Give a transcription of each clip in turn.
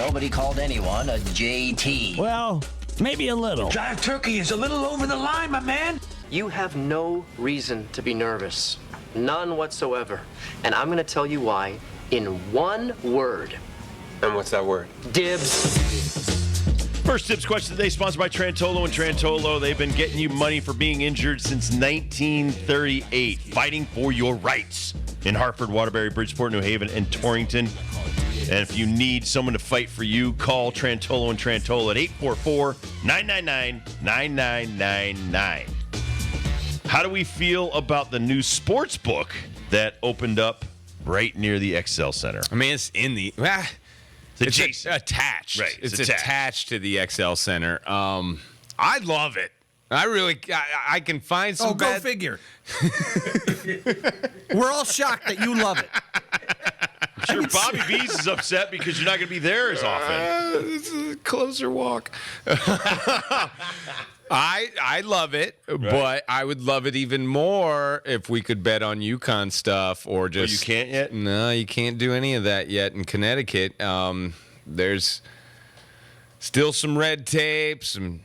Nobody called anyone a JT. Well, maybe a little. Jive Turkey is a little over the line, my man. You have no reason to be nervous. None whatsoever. And I'm going to tell you why in one word. And what's that word? Dibs. First Tips question of the day, sponsored by Trantolo and Trantolo. They've been getting you money for being injured since 1938, fighting for your rights in Hartford, Waterbury, Bridgeport, New Haven, and Torrington. And if you need someone to fight for you, call Trantolo and Trantolo at 844-999-9999. How do we feel about the new Sportsbook that opened up right near the XL Center? I mean, it's in the... It's attached. Right. It's attached to the XL Center. I love it. I can find some go figure. We're all shocked that you love it. I'm sure Bobby Bees is upset because you're not going to be there as often. It's a closer walk. I love it, right. But I would love it even more if we could bet on UConn stuff or just... you can't yet? No, you can't do any of that yet in Connecticut. There's still some red tape, some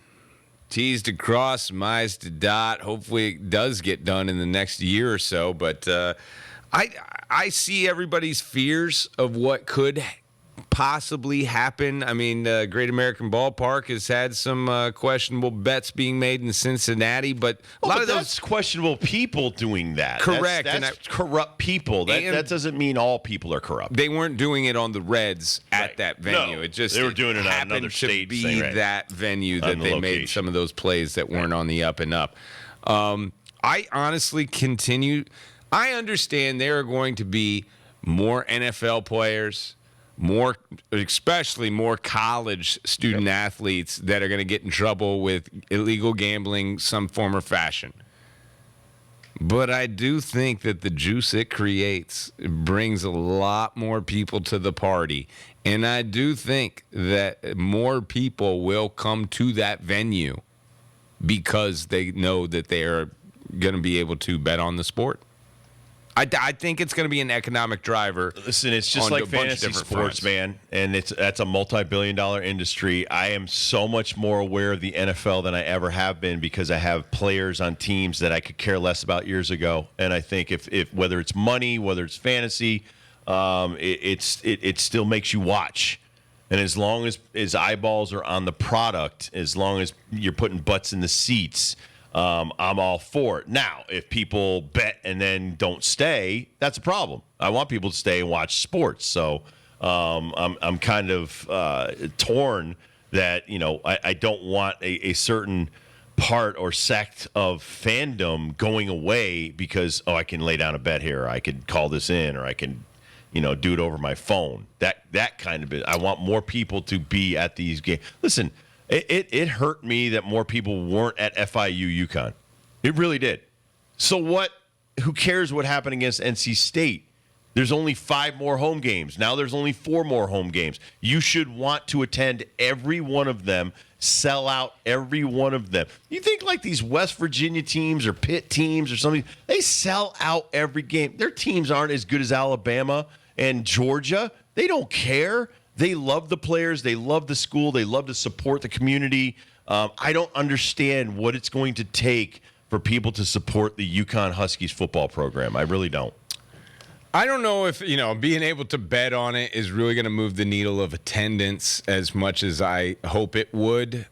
T's to cross, some I's to dot. Hopefully it does get done in the next year or so, but I see everybody's fears of what could possibly happen. I mean, Great American Ballpark has had some questionable bets being made in Cincinnati, but a lot of those... That's questionable people doing that. Correct. That's corrupt people. That doesn't mean all people are corrupt. They weren't doing it on the Reds at that venue. No, it just they were doing it on another state. Be thing, right? That venue that they made some of those plays that weren't on the up and up. I honestly continue... I understand there are going to be more NFL players, especially more college student athletes that are going to get in trouble with illegal gambling, some form or fashion. But I do think that the juice it creates brings a lot more people to the party. And I do think that more people will come to that venue because they know that they are going to be able to bet on the sport. I think it's going to be an economic driver. Listen, it's just like fantasy sports, man, and that's a multi-billion-dollar industry. I am so much more aware of the NFL than I ever have been because I have players on teams that I could care less about years ago. And I think if whether it's money, whether it's fantasy, it still makes you watch. And as long as eyeballs are on the product, as long as you're putting butts in the seats, I'm all for it. Now, if people bet and then don't stay, that's a problem. I want people to stay and watch sports. So I'm kind of torn that, I don't want a certain part or sect of fandom going away because, I can lay down a bet here, or I could call this in, or I can, do it over my phone. That kind of it. I want more people to be at these games. Listen, It hurt me that more people weren't at FIU UConn. It really did. So what? Who cares what happened against NC State? There's only 5 more home games. Now there's only 4 more home games. You should want to attend every one of them, sell out every one of them. You think like these West Virginia teams or Pitt teams or something, they sell out every game. Their teams aren't as good as Alabama and Georgia. They don't care. They love the players. They love the school. They love to support the community. I don't understand what it's going to take for people to support the UConn Huskies football program. I really don't. I don't know if, being able to bet on it is really going to move the needle of attendance as much as I hope it would.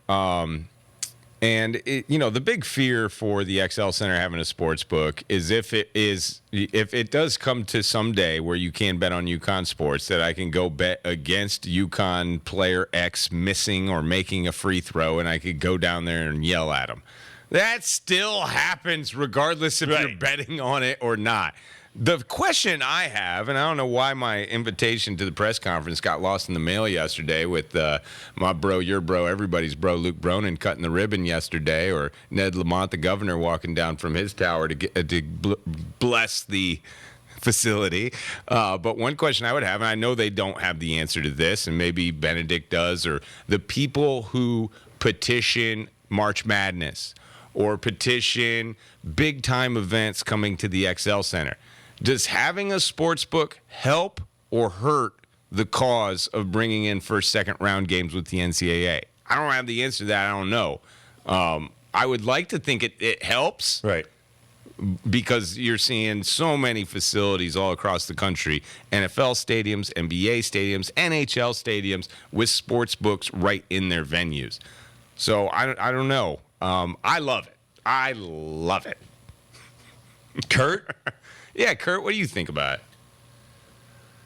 And the big fear for the XL Center having a sports book is if it does come to someday where you can bet on UConn sports, that I can go bet against UConn player X missing or making a free throw, and I could go down there and yell at him. That still happens regardless if you're betting on it or not. The question I have, and I don't know why my invitation to the press conference got lost in the mail yesterday with my bro, your bro, everybody's bro, Luke Bronin cutting the ribbon yesterday, or Ned Lamont, the governor, walking down from his tower to bless the facility. But one question I would have, and I know they don't have the answer to this, and maybe Benedict does, or the people who petition March Madness or petition big-time events coming to the XL Center. Does having a sports book help or hurt the cause of bringing in first, second round games with the NCAA? I don't have the answer to that. I don't know. I would like to think it helps. Right. Because you're seeing so many facilities all across the country, NFL stadiums, NBA stadiums, NHL stadiums with sports books right in their venues. So I don't know. I love it. I love it. Kurt? Yeah, Kurt, what do you think about it?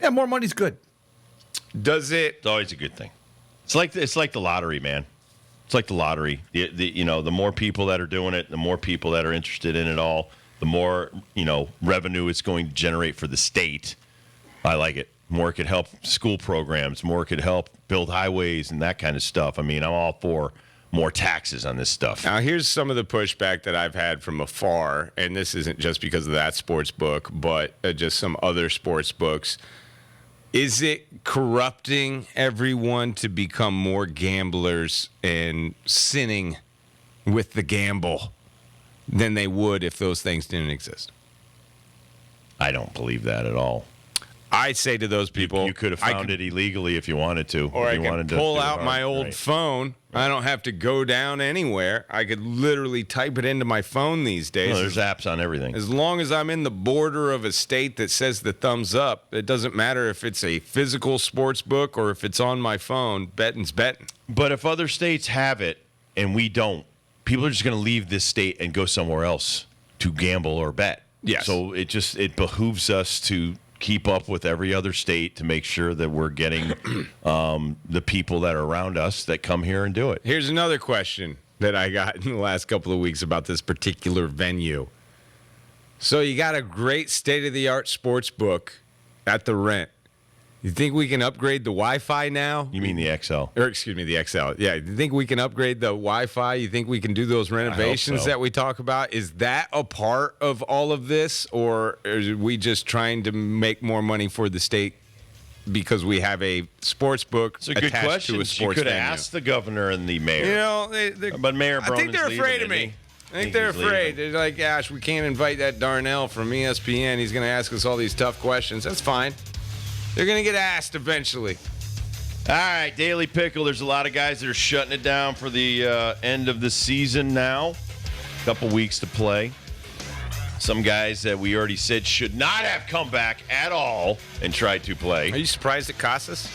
Yeah, more money's good. Does it? It's always a good thing. It's like the lottery, man. It's like the lottery. The more people that are doing it, the more people that are interested in it all, the more, revenue it's going to generate for the state. I like it. More it could help school programs. More it could help build highways and that kind of stuff. I mean, I'm all for more taxes on this stuff. Now, here's some of the pushback that I've had from afar, and this isn't just because of that sports book, but just some other sports books. Is it corrupting everyone to become more gamblers and sinning with the gamble than they would if those things didn't exist? I don't believe that at all. I say to those people, you could have found it illegally if you wanted to. Or I could could pull out my old phone. I don't have to go down anywhere. I could literally type it into my phone these days. No, there's apps on everything. As long as I'm in the border of a state that says the thumbs up, it doesn't matter if it's a physical sports book or if it's on my phone. Betting's betting. But if other states have it and we don't, people are just going to leave this state and go somewhere else to gamble or bet. Yes. So it behooves us to keep up with every other state to make sure that we're getting the people that are around us that come here and do it. Here's another question that I got in the last couple of weeks about this particular venue. So you got a great state-of-the-art sports book at the Rent. You think we can upgrade the Wi-Fi now? You mean the XL? Or excuse me, the XL. Yeah, you think we can upgrade the Wi-Fi? You think we can do those renovations so. that we talk about? Is that a part of all of this, or are we just trying to make more money for the state because we have a sports book It's a good attached question. to a sports You could venue? have asked the governor and the mayor. You know, But Mayor I think Bronin's they're leaving, afraid of isn't me. he? I think they're he's afraid. leaving. They're like, gosh, we can't invite that Darnell from ESPN. He's going to ask us all these tough questions. That's fine. They're going to get asked eventually. All right, Daily Pickle. There's a lot of guys that are shutting it down for the end of the season now. A couple weeks to play. Some guys that we already said should not have come back at all and tried to play. Are you surprised at Casas?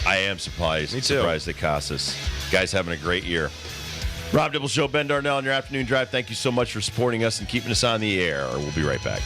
I am surprised. Me too. Surprised at Casas. Guys having a great year. Rob Dibble Show, Ben Darnell on your afternoon drive. Thank you so much for supporting us and keeping us on the air. We'll be right back.